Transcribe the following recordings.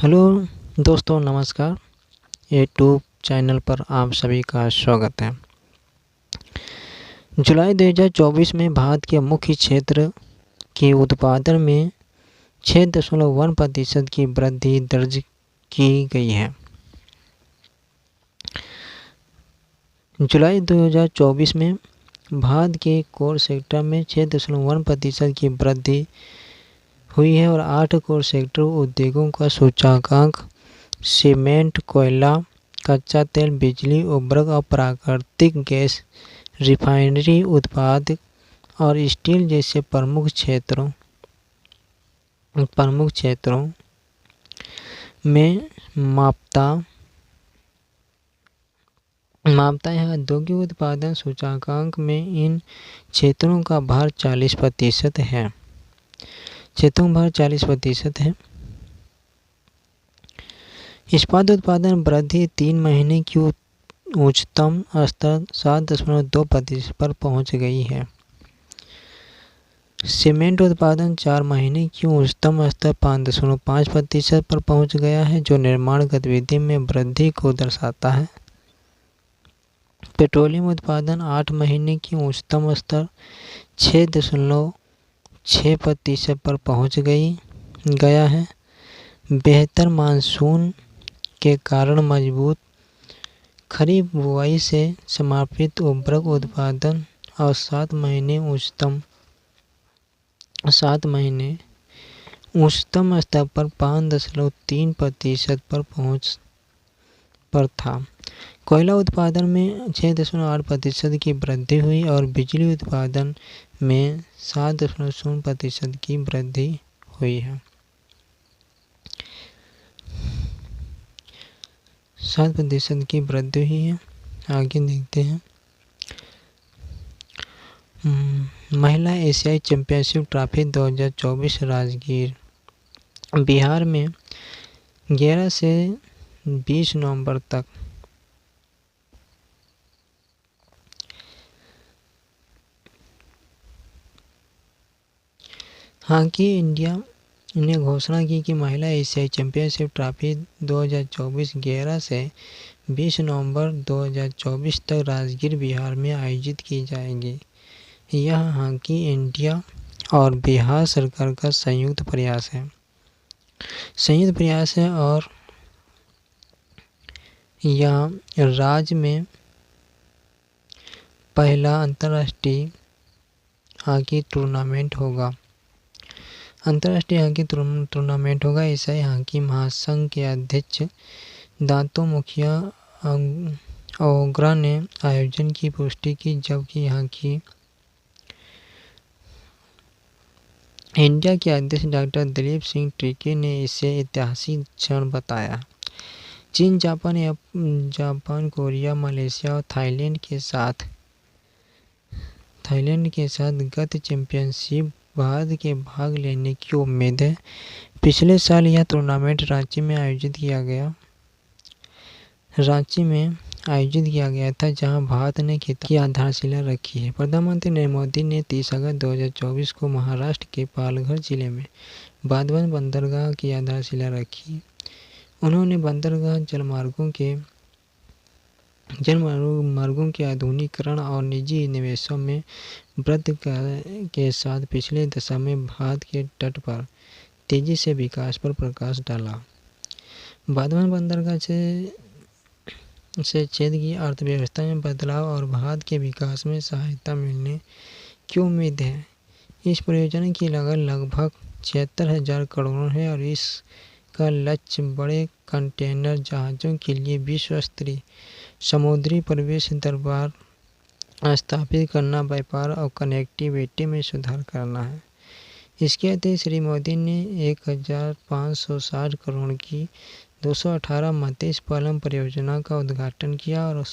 Hello दोस्तों, नमस्कार। YouTube channel पर आप सभी का स्वागत है। जुलाई 2024 में भारत के मुख्य क्षेत्र के उत्पादन में 6.1% की वृद्धि दर्ज की गई है। जुलाई 2024 में भारत के कोर सेक्टर में 6.1% की वृद्धि हुई है और 8 कोर सेक्टर उद्योगों का सूचकांक सीमेंट, कोयला, कच्चा तेल, बिजली, उर्वरक और प्राकृतिक गैस, रिफाइनरी उत्पाद और स्टील जैसे प्रमुख क्षेत्रों में मापता है। औद्योगिक उत्पादन सूचकांक में इन क्षेत्रों का भार 40% है। इस्पात उत्पादन वृद्धि 3 महीने की उच्चतम स्तर 7.2% पर पहुंच गई है। सीमेंट उत्पादन 4 महीने की उच्चतम स्तर 5.5% पर पहुंच गया है, जो निर्माण गतिविधि में वृद्धि को दर्शाता है। पेट्रोलियम उत्पादन 8 महीने की उच्चतम स्तर 6.6% पर पहुंच गया है। बेहतर मानसून के कारण मजबूत खरीफ बुवाई से समर्पित उर्वरक उत्पादन और 7 महीने उच्चतम स्तर पर 5.3% पर था। कोयला उत्पादन में 6.8% की वृद्धि हुई और बिजली उत्पादन में 7.0% की वृद्धि हुई है। 7% की वृद्धि हुई है। आगे देखते हैं। महिला एशियाई चैंपियनशिप ट्रॉफी 2024 राजगीर, बिहार में 11 से 20 नवंबर तक हॉकी इंडिया ने घोषणा की कि महिला एशियाई चैंपियनशिप ट्रॉफी 2024 11 से 20 नवंबर 2024 तक राजगीर, बिहार में आयोजित की जाएगी। यह हॉकी इंडिया और बिहार सरकार का संयुक्त प्रयास है और यह राज्य में पहला अंतर्राष्ट्रीय हॉकी टूर्नामेंट होगा। एशियाई हॉकी महासंघ के अध्यक्ष दातो मुखिया ओग्रा ने आयोजन की पुष्टि की, जबकि हॉकी इंडिया के अध्यक्ष डॉक्टर दिलीप सिंह टिर्की ने इसे ऐतिहासिक क्षण बताया। चीन, जापान, कोरिया, मलेशिया और थाईलैंड के साथ गत चैंपियनशिप भारत के भाग लेने की उम्मीद है। पिछले साल यह टूर्नामेंट रांची में आयोजित किया गया था, जहां भारत ने खिताब की आधारशिला रखी है। प्रधानमंत्री नरेंद्र मोदी ने 30 अगस्त 2024 को महाराष्ट्र के पालघर जिले में बांधवगढ़ बंदरगाह की आधारशिला रखी। उन्होंने बंदरगाह जलमार्गों के आधुनिकीकरण और निजी निवेशों में वृद्धि के साथ पिछले दशक में भारत के तट पर तेजी से विकास पर प्रकाश डाला। बांधवगढ़ बंदरगाह से क्षेत्र की अर्थव्यवस्था में बदलाव और भारत के विकास में सहायता मिलने की उम्मीद है। इस परियोजना की लागत लगभग 76,000 करोड़ है और इसका लक्ष्य बड़े कंटेनर जहाज़ों के लिए विश्व स्तरीय समुद्री प्रवेश द्वार स्थापित करना, व्यापार और कनेक्टिविटी में सुधार करना है। इसके अतिरिक्त श्री मोदी ने 1,560 करोड़ की 218 मत्स्य पालन परियोजना का उद्घाटन किया और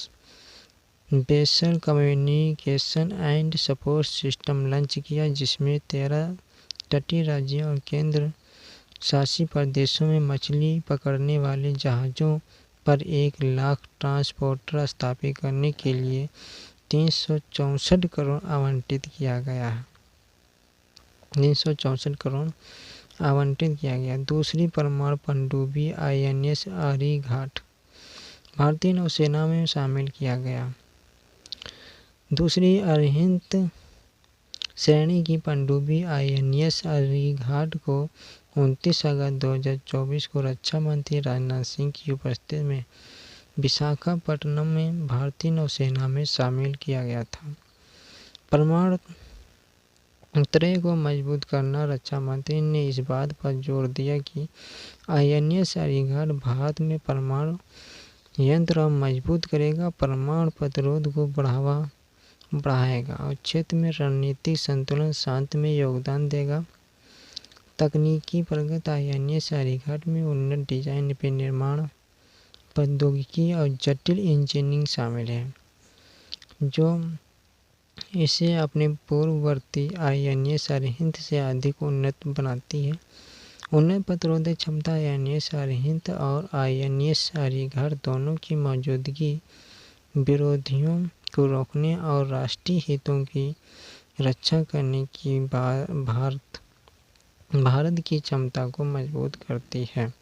बेसल communication and support system launch किया, जिसमें 13 तटीय राज्यों और केंद्र शासित प्रदेशों में मछली पकड़ने वाले जहाज़ों पर 1 लाख ट्रांसपोर्टर स्थापित करने के लिए 364 करोड़ आवंटित किया गया है। 364 करोड़ आवंटित किया गया। दूसरी परमाणु पनडुब्बी INS आर्यघाट भारतीय नौसेना में शामिल किया गया। दूसरी अरिहंत श्रेणी की पनडुब्बी INS आर्यघाट को 29 अगस्त 2024 को रक्षा मंत्री राजनाथ सिंह की उपस्थिति में विशाखापट्टनम में भारतीय नौसेना में शामिल किया गया था। परमाणु त्रय को मजबूत करना। रक्षा मंत्री ने इस बात पर जोर दिया कि INS आर्यघाट भारत में परमाणु यंत्र और मजबूत करेगा, परमाणु प्रतिरोध को बढ़ाएगा और क्षेत्र में रणनीतिक संतुलन शांति में योगदान देगा। तकनीकी प्रगति INS आर्यघाट में उन्नत डिजाइन, निर्माण प्रौद्योगिकी और जटिल इंजीनियरिंग शामिल है, जो इसे अपने पूर्ववर्ती INS अरिहंत से अधिक उन्नत बनाती है। उन्नत प्रतिरोधक क्षमता INS अरिहंत और INS आर्यघाट दोनों की मौजूदगी विरोधियों को रोकने और राष्ट्रीय हितों की रक्षा करने की भारत की क्षमता को मजबूत करती है।